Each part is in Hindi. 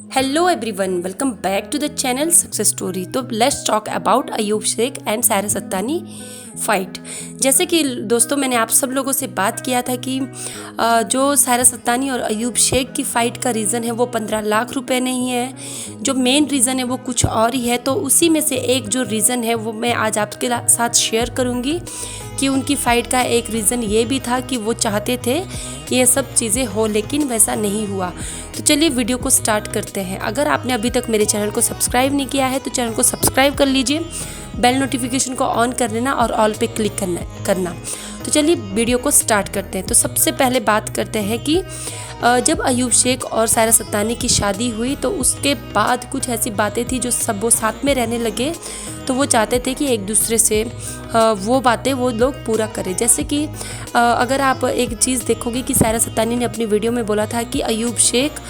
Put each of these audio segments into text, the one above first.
Hello everyone, welcome back to the channel success story. तो let's talk about Ayub Shaikh and Sara Sattani fight. जैसे कि दोस्तों मैंने आप सब लोगों से बात किया था कि जो सारा सत्तानी और अयूब शेख की फ़ाइट का रीज़न है वो 15 लाख रुपए नहीं है, जो मेन रीज़न है वो कुछ और ही है। तो उसी में से एक जो रीज़न है वो मैं आज आपके साथ शेयर करूँगी कि उनकी फ़ाइट का एक रीज़न ये भी था कि वो चाहते थे कि ये सब चीज़ें हो, लेकिन वैसा नहीं हुआ। तो चलिए वीडियो को स्टार्ट करते हैं। अगर आपने अभी तक मेरे चैनल को सब्सक्राइब नहीं किया है तो चैनल को सब्सक्राइब कर लीजिए, बेल नोटिफिकेशन को ऑन कर लेना और ऑल पे क्लिक करना। तो चलिए वीडियो को स्टार्ट करते हैं। तो सबसे पहले बात करते हैं कि जब अयूब शेख और सारा सत्तानी की शादी हुई तो उसके बाद कुछ ऐसी बातें थी जो सब वो साथ में रहने लगे, तो वो चाहते थे कि एक दूसरे से वो बातें वो लोग पूरा करें। जैसे कि अगर आप एक चीज़ देखोगे कि सारा सत्तानी ने अपनी वीडियो में बोला था कि अयूब शेख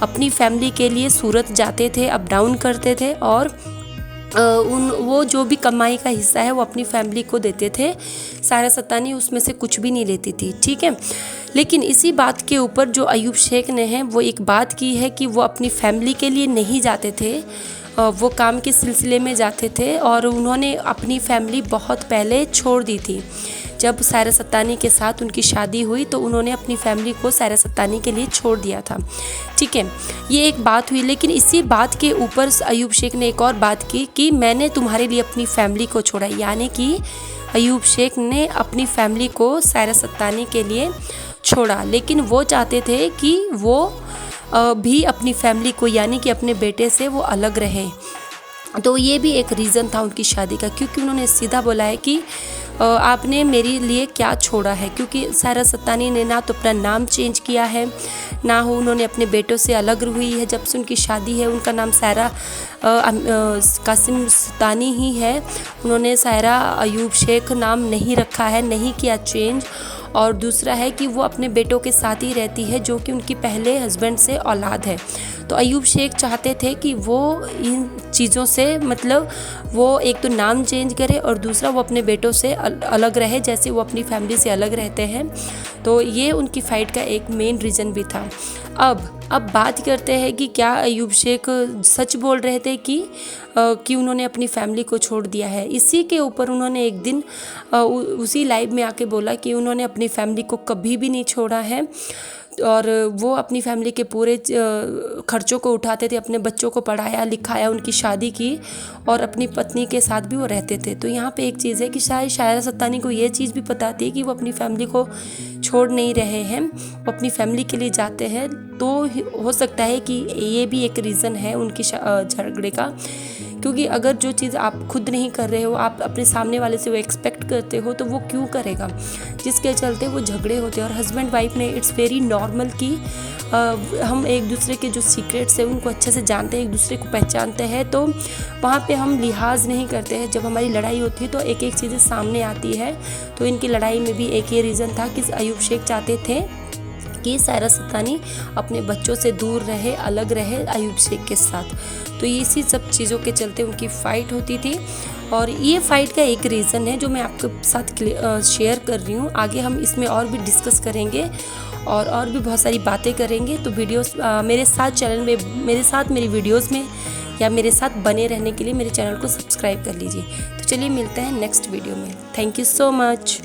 अपनी फैमिली के लिए सूरत जाते थे, अप डाउन करते थे और वो जो भी कमाई का हिस्सा है वो अपनी फैमिली को देते थे। सारा सत्तानी उसमें से कुछ भी नहीं लेती थी, ठीक है। लेकिन इसी बात के ऊपर जो अयूब शेख ने है वो एक बात की है कि वो अपनी फैमिली के लिए नहीं जाते थे, वो काम के सिलसिले में जाते थे और उन्होंने अपनी फैमिली बहुत पहले छोड़ दी थी। जब सारा सत्तानी के साथ उनकी शादी हुई तो उन्होंने अपनी फैमिली को सारा सत्तानी के लिए छोड़ दिया था, ठीक है। ये एक बात हुई। लेकिन इसी बात के ऊपर अयूब शेख ने एक और बात की कि मैंने तुम्हारे लिए अपनी फैमिली को छोड़ा, यानी कि अयूब शेख ने अपनी फैमिली को सारा सत्तानी के लिए छोड़ा। लेकिन वो चाहते थे कि वो भी अपनी फैमिली को यानी कि अपने बेटे से वो अलग रहे। तो ये भी एक रीज़न था उनकी शादी का, क्योंकि उन्होंने सीधा बोला है कि आपने मेरे लिए क्या छोड़ा है। क्योंकि सारा सत्तानी ने ना तो अपना नाम चेंज किया है, ना हो उन्होंने अपने बेटों से अलग हुई है। जब से उनकी शादी है उनका नाम सारा कासिम सत्तानी ही है। उन्होंने सारा अयूब शेख नाम नहीं रखा है, नहीं किया चेंज। और दूसरा है कि वो अपने बेटों के साथ ही रहती है जो कि उनकी पहले हस्बैंड से औलाद है। तो अयूब शेख चाहते थे कि वो इन चीज़ों से मतलब वो एक तो नाम चेंज करे और दूसरा वो अपने बेटों से अलग रहे, जैसे वो अपनी फैमिली से अलग रहते हैं। तो ये उनकी फ़ाइट का एक मेन रीज़न भी था। अब बात करते हैं कि क्या अयूब शेख सच बोल रहे थे कि उन्होंने अपनी फैमिली को छोड़ दिया है। इसी के ऊपर उन्होंने एक दिन उसी लाइव में आके बोला कि उन्होंने अपनी फैमिली को कभी भी नहीं छोड़ा है और वो अपनी फैमिली के पूरे खर्चों को उठाते थे, अपने बच्चों को पढ़ाया लिखाया, उनकी शादी की और अपनी पत्नी के साथ भी वो रहते थे। तो यहाँ पे एक चीज़ है कि शायद सारा सत्तानी को ये चीज़ भी पता थी कि वो अपनी फैमिली को छोड़ नहीं रहे हैं, वो अपनी फैमिली के लिए जाते हैं। तो हो सकता है कि ये भी एक रीज़न है उनकी झगड़े का, क्योंकि अगर जो चीज़ आप खुद नहीं कर रहे हो, आप अपने सामने वाले से वो एक्सपेक्ट करते हो, तो वो क्यों करेगा, जिसके चलते वो झगड़े होते हैं। और हस्बैंड वाइफ में इट्स वेरी नॉर्मल कि हम एक दूसरे के जो सीक्रेट्स हैं उनको अच्छे से जानते हैं, एक दूसरे को पहचानते हैं, तो वहाँ पे हम लिहाज नहीं करते हैं। जब हमारी लड़ाई होती है तो एक एक चीज़ें सामने आती है। तो इनकी लड़ाई में भी एक ये रीज़न था कि अयूब शेख चाहते थे कि सारा सत्तानी अपने बच्चों से दूर रहे, अलग रहे अयूब शेख के साथ। तो इसी सब चीज़ों के चलते उनकी फ़ाइट होती थी और ये फ़ाइट का एक रीज़न है जो मैं आपके साथ शेयर कर रही हूँ। आगे हम इसमें और भी डिस्कस करेंगे और भी बहुत सारी बातें करेंगे। तो वीडियोस मेरे साथ चैनल में मेरे साथ मेरी वीडियोस में या मेरे साथ बने रहने के लिए मेरे चैनल को सब्सक्राइब कर लीजिए। तो चलिए मिलते हैं नेक्स्ट वीडियो में। Thank you so much.